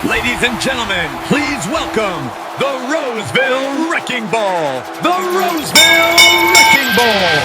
Ladies and gentlemen, please welcome the Roseville Wrecking Ball. The Roseville Wrecking Ball.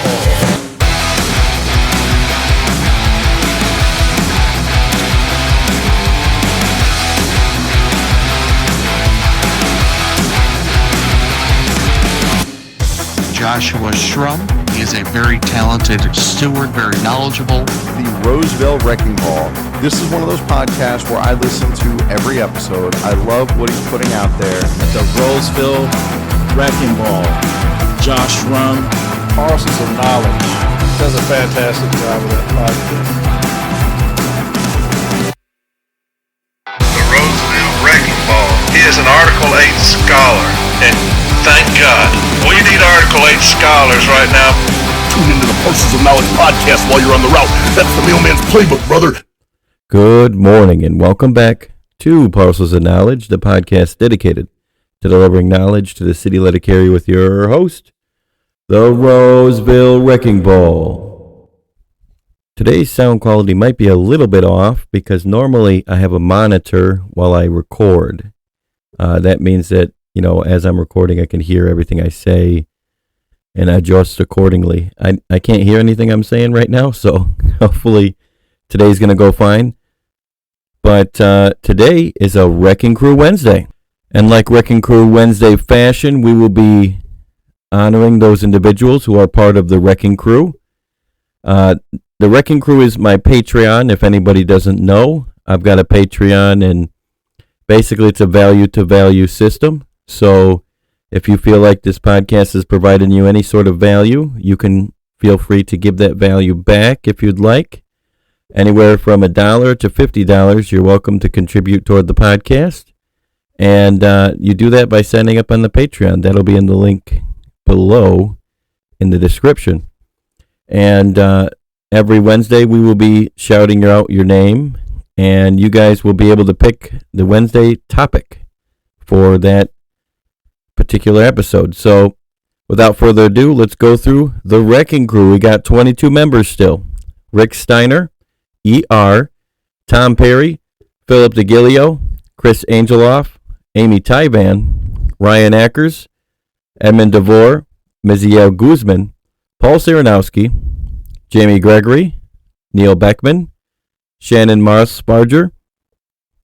Joshua Shrum. He is a very talented steward, very knowledgeable. The Roseville Wrecking Ball. This is one of those podcasts where I listen to every episode. I love what he's putting out there. The Roseville Wrecking Ball. Josh Shrum. Parcels of Knowledge. Does a fantastic job with that podcast. The Roseville Wrecking Ball. He is an Article 8 scholar, and thank God. We need Article 8 scholars right now. Tune into the Parcels of Knowledge podcast while you're on the route. That's the mailman's playbook, brother. Good morning and welcome back to Parcels of Knowledge, the podcast dedicated to delivering knowledge to the city letter carrier with your host, the Roseville Wrecking Ball. Today's sound quality might be a little bit off because normally I have a monitor while I record. That means that as I'm recording, I can hear everything I say and adjust accordingly. I can't hear anything I'm saying right now, so hopefully today's going to go fine. But today is a Wrecking Crew Wednesday. And like Wrecking Crew Wednesday fashion, we will be honoring those individuals who are part of the Wrecking Crew. The Wrecking Crew is my Patreon, if anybody doesn't know. I've got a Patreon, and basically it's a value-to-value system. So if you feel like this podcast is providing you any sort of value, you can feel free to give that value back if you'd like. Anywhere from $1 to $50, you're welcome to contribute toward the podcast. And you do that by signing up on the Patreon. That'll be in the link below in the description. And every Wednesday we will be shouting out your name, and you guys will be able to pick the Wednesday topic for that particular episode. So without further ado, let's go through the Wrecking Crew. We got 22 members still. Rick Steiner, E.R., Tom Perry, Philip DeGilio, Chris Angeloff, Amy Tyvan, Ryan Ackers, Edmund DeVore, Miziel Guzman, Paul Saranowski, Jamie Gregory, Neil Beckman, Shannon Mars Sparger,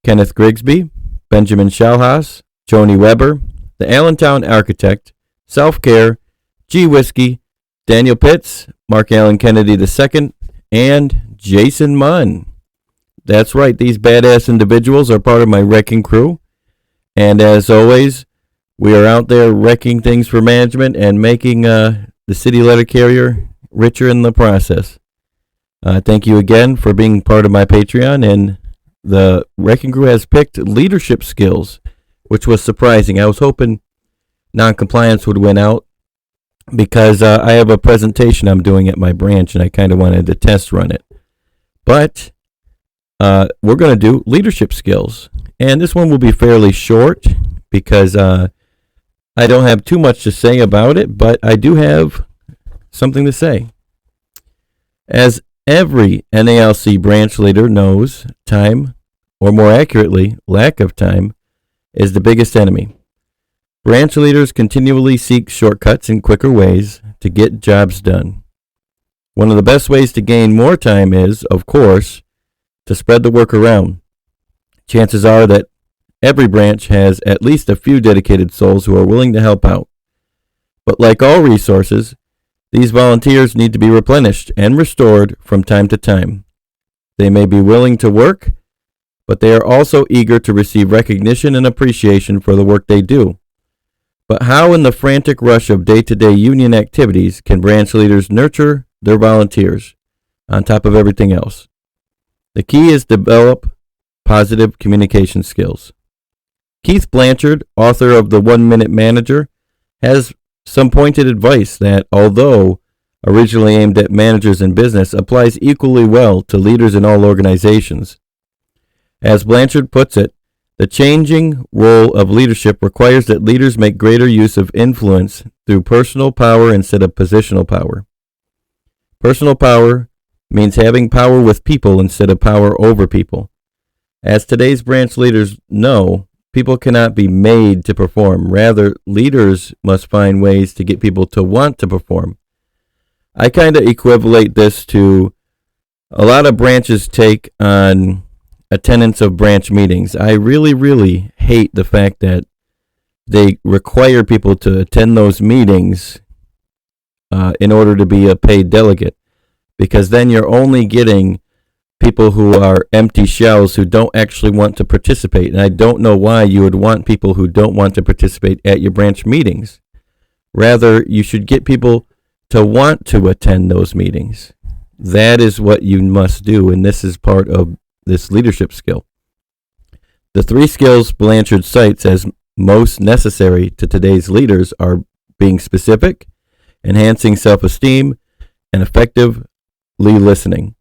Kenneth Grigsby, Benjamin Schalhaas, Joni Weber, the Allentown Architect, Self-Care, G. Whiskey, Daniel Pitts, Mark Allen Kennedy II, and Jason Munn. That's right, these badass individuals are part of my Wrecking Crew. And as always, we are out there wrecking things for management and making the city letter carrier richer in the process. Thank you again for being part of my Patreon. And the Wrecking Crew has picked leadership skills, which was surprising. I was hoping non-compliance would win out because I have a presentation I'm doing at my branch, and I kind of wanted to test run it. But we're going to do leadership skills. And this one will be fairly short because I don't have too much to say about it, but I do have something to say. As every NALC branch leader knows, time, or more accurately, lack of time, is the biggest enemy. Branch leaders continually seek shortcuts and quicker ways to get jobs done. One of the best ways to gain more time is, of course, to spread the work around. Chances are that every branch has at least a few dedicated souls who are willing to help out. But like all resources, these volunteers need to be replenished and restored from time to time. They may be willing to work, but they are also eager to receive recognition and appreciation for the work they do. But how in the frantic rush of day-to-day union activities can branch leaders nurture their volunteers on top of everything else? The key is to develop positive communication skills. Keith Blanchard, author of The 1 Minute Manager, has some pointed advice that, although originally aimed at managers in business, applies equally well to leaders in all organizations. As Blanchard puts it, the changing role of leadership requires that leaders make greater use of influence through personal power instead of positional power. Personal power means having power with people instead of power over people. As today's branch leaders know, people cannot be made to perform. Rather, leaders must find ways to get people to want to perform. I kind of equivalent this to a lot of branches take on attendance of branch meetings. I really, really hate the fact that they require people to attend those meetings in order to be a paid delegate, because then you're only getting people who are empty shells who don't actually want to participate. And I don't know why you would want people who don't want to participate at your branch meetings. Rather, you should get people to want to attend those meetings. That is what you must do, and this is part of this leadership skill. The 3 skills Blanchard cites as most necessary to today's leaders are being specific, enhancing self-esteem, and effectively listening.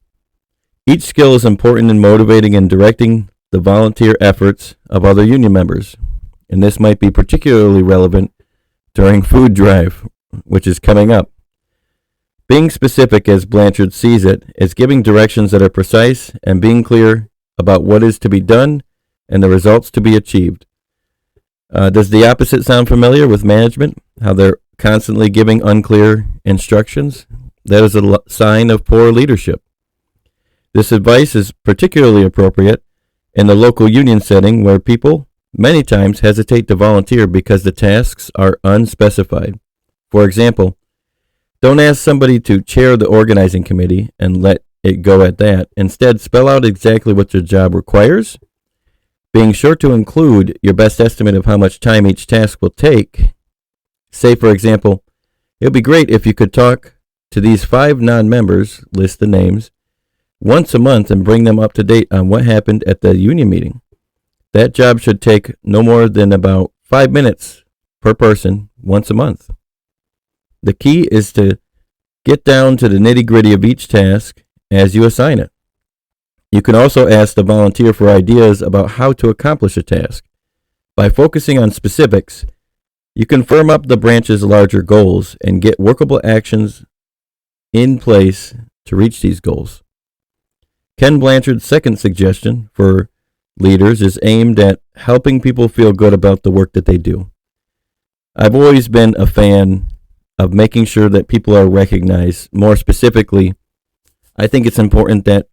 Each skill is important in motivating and directing the volunteer efforts of other union members, and this might be particularly relevant during food drive, which is coming up. Being specific, as Blanchard sees it, is giving directions that are precise and being clear about what is to be done and the results to be achieved. Does the opposite sound familiar with management? How they're constantly giving unclear instructions? That is a sign of poor leadership. This advice is particularly appropriate in the local union setting where people many times hesitate to volunteer because the tasks are unspecified. For example, don't ask somebody to chair the organizing committee and let it go at that. Instead, spell out exactly what your job requires, being sure to include your best estimate of how much time each task will take. Say, for example, it would be great if you could talk to these 5 non-members, list the names, once a month and bring them up to date on what happened at the union meeting. That job should take no more than about 5 minutes per person once a month. The key is to get down to the nitty-gritty of each task as you assign it. You can also ask the volunteer for ideas about how to accomplish a task. By focusing on specifics, you can firm up the branch's larger goals and get workable actions in place to reach these goals. Ken Blanchard's second suggestion for leaders is aimed at helping people feel good about the work that they do. I've always been a fan of making sure that people are recognized. More specifically, I think it's important that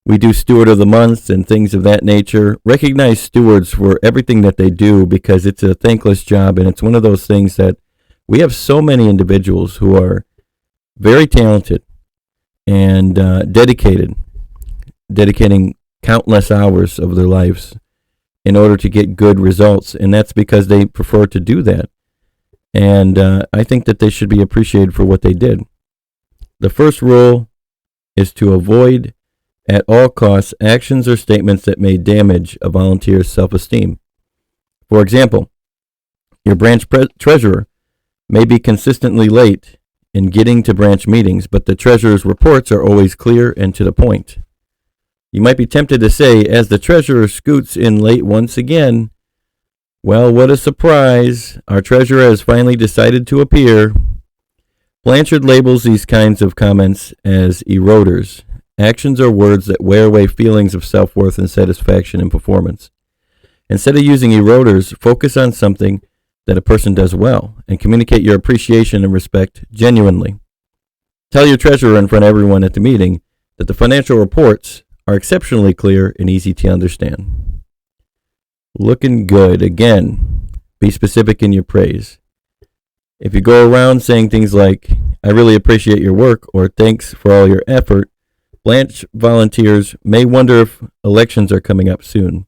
we do Steward of the Month and things of that nature. Recognize stewards for everything that they do, because it's a thankless job, and it's one of those things that we have so many individuals who are very talented and dedicating countless hours of their lives in order to get good results, and that's because they prefer to do that. And I think that they should be appreciated for what they did. The first rule is to avoid at all costs actions or statements that may damage a volunteer's self-esteem. For example, your branch treasurer may be consistently late in getting to branch meetings, but the treasurer's reports are always clear and to the point. You might be tempted to say, as the treasurer scoots in late once again, well, what a surprise. Our treasurer has finally decided to appear. Blanchard labels these kinds of comments as eroders. Actions are words that wear away feelings of self-worth and satisfaction in performance. Instead of using eroders, focus on something that a person does well and communicate your appreciation and respect genuinely. Tell your treasurer in front of everyone at the meeting that the financial reports are exceptionally clear and easy to understand. Looking good. Again, be specific in your praise. If you go around saying things like, I really appreciate your work, or thanks for all your effort, branch volunteers may wonder if elections are coming up soon.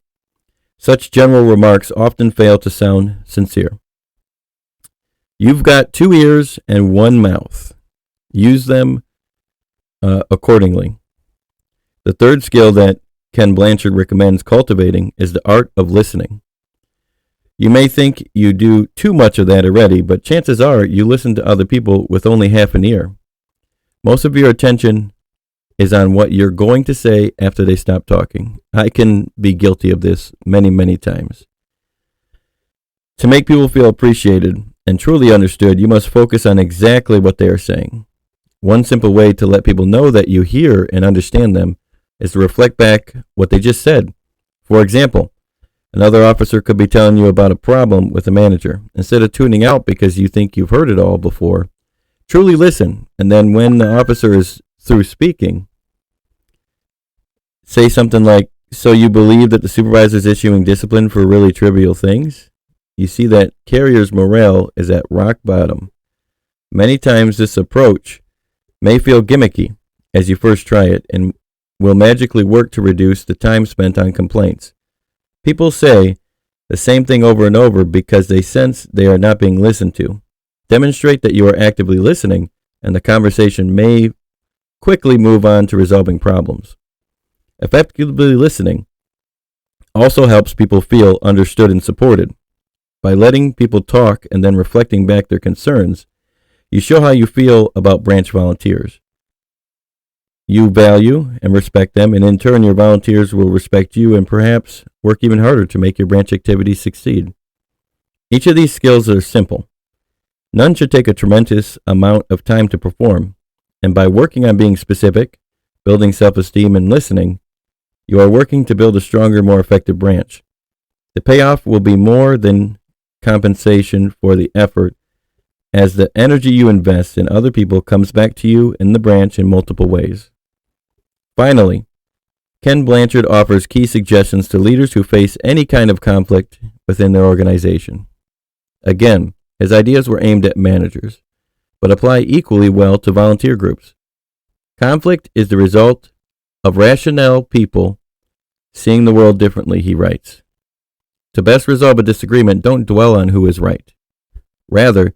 Such general remarks often fail to sound sincere. You've got 2 ears and 1 mouth. Use them accordingly. The third skill that Ken Blanchard recommends cultivating is the art of listening. You may think you do too much of that already, but chances are you listen to other people with only half an ear. Most of your attention is on what you're going to say after they stop talking. I can be guilty of this many, many times. To make people feel appreciated and truly understood, you must focus on exactly what they are saying. One simple way to let people know that you hear and understand them is to reflect back what they just said. For example, another officer could be telling you about a problem with a manager. Instead of tuning out because you think you've heard it all before, truly listen, and then when the officer is through speaking, say something like, "So you believe that the supervisor is issuing discipline for really trivial things?" You see that carrier's morale is at rock bottom. Many times this approach may feel gimmicky as you first try it and will magically work to reduce the time spent on complaints. People say the same thing over and over because they sense they are not being listened to. Demonstrate that you are actively listening, and the conversation may quickly move on to resolving problems. Effectively listening also helps people feel understood and supported. By letting people talk and then reflecting back their concerns, you show how you feel about branch volunteers. You value and respect them, and in turn your volunteers will respect you and perhaps work even harder to make your branch activities succeed. Each of these skills are simple. None should take a tremendous amount of time to perform, and by working on being specific, building self-esteem, and listening, you are working to build a stronger, more effective branch. The payoff will be more than compensation for the effort, as the energy you invest in other people comes back to you in the branch in multiple ways. Finally, Ken Blanchard offers key suggestions to leaders who face any kind of conflict within their organization. Again, his ideas were aimed at managers, but apply equally well to volunteer groups. Conflict is the result of rational people seeing the world differently, he writes. To best resolve a disagreement, don't dwell on who is right. Rather,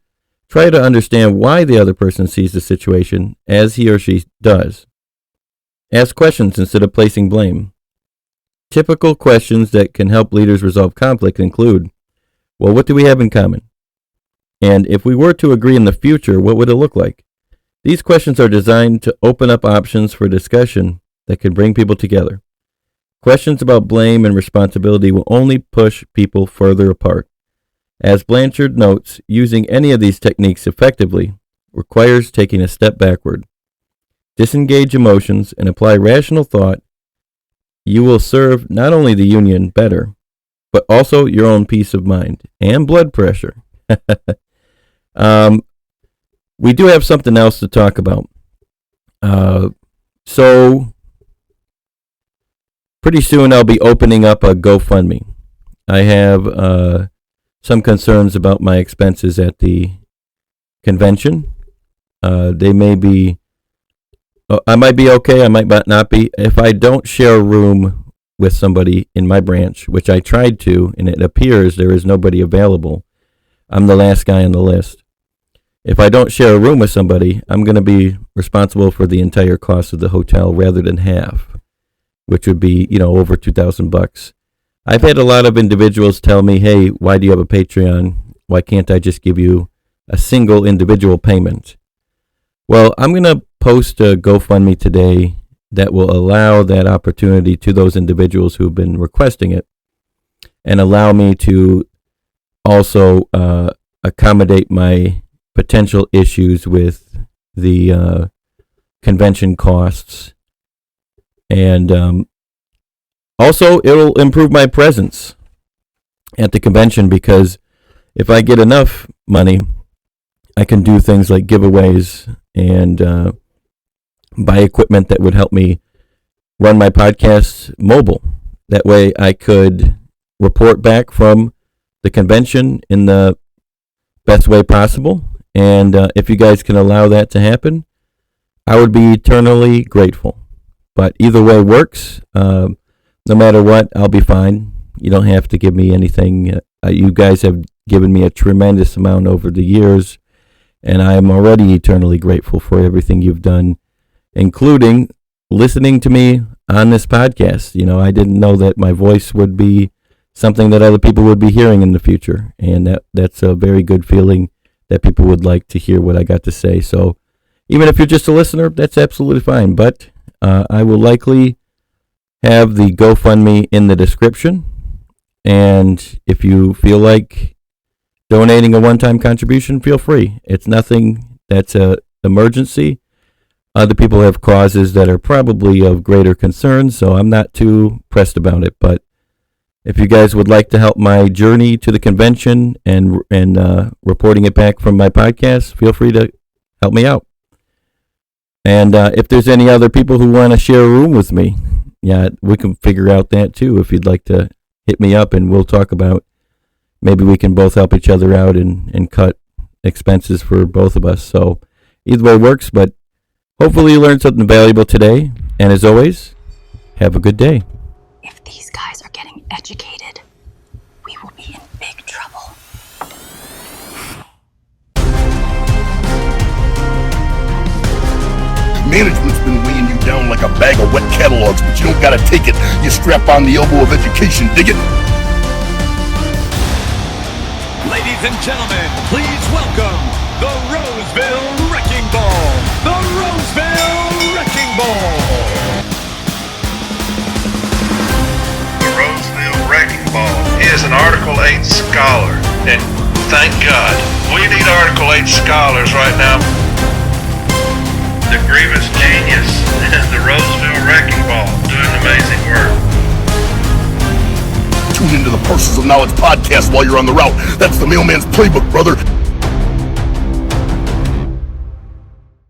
try to understand why the other person sees the situation as he or she does. Ask questions instead of placing blame. Typical questions that can help leaders resolve conflict include, well, what do we have in common? And if we were to agree in the future, what would it look like? These questions are designed to open up options for discussion that can bring people together. Questions about blame and responsibility will only push people further apart. As Blanchard notes, using any of these techniques effectively requires taking a step backward. Disengage emotions and apply rational thought. You will serve not only the union better, but also your own peace of mind and blood pressure. We do have something else to talk about. So pretty soon I'll be opening up a GoFundMe. I have some concerns about my expenses at the convention. They may be, I might be okay, I might not be. If I don't share a room with somebody in my branch, which I tried to, and it appears there is nobody available, I'm the last guy on the list. If I don't share a room with somebody, I'm going to be responsible for the entire cost of the hotel rather than half, which would be, over $2,000. I've had a lot of individuals tell me, hey, why do you have a Patreon? Why can't I just give you a single individual payment? Well, I'm going to post a GoFundMe today that will allow that opportunity to those individuals who've been requesting it and allow me to also accommodate my potential issues with the convention costs. And also, it'll improve my presence at the convention because if I get enough money, I can do things like giveaways and buy equipment that would help me run my podcast mobile. That way I could report back from the convention in the best way possible. And if you guys can allow that to happen, I would be eternally grateful. But either way works. No matter what, I'll be fine. You don't have to give me anything. You guys have given me a tremendous amount over the years, and I am already eternally grateful for everything you've done, including listening to me on this podcast. I didn't know that my voice would be something that other people would be hearing in the future, and that's a very good feeling that people would like to hear what I got to say. So even if you're just a listener, that's absolutely fine. But I will likely have the GoFundMe in the description. And if you feel like donating a one-time contribution, feel free. It's nothing that's an emergency. Other people have causes that are probably of greater concern, so I'm not too pressed about it. But If you guys would like to help my journey to the convention and reporting it back from my podcast, feel free to help me out. And if there's any other people who want to share a room with me, yeah, we can figure out that too. If you'd like to hit me up and we'll talk about maybe we can both help each other out and cut expenses for both of us. So either way works, but hopefully you learned something valuable today. And as always, have a good day. If these guys are getting educated, we will be in big trouble. Management's been weighing you down like a bag of wet catalogs, but you don't gotta take it. You strap on the elbow of education, dig it? Ladies and gentlemen, please welcome the Roseville Wrecking Ball. The Roseville Wrecking Ball. The Roseville Wrecking Ball is an Article 8 scholar, and thank God, we need Article 8 scholars right now. The Grievous Genius and the Roseville Wrecking Ball doing amazing work. Tune into the Parcels of Knowledge podcast while you're on the route. That's the mailman's playbook, brother.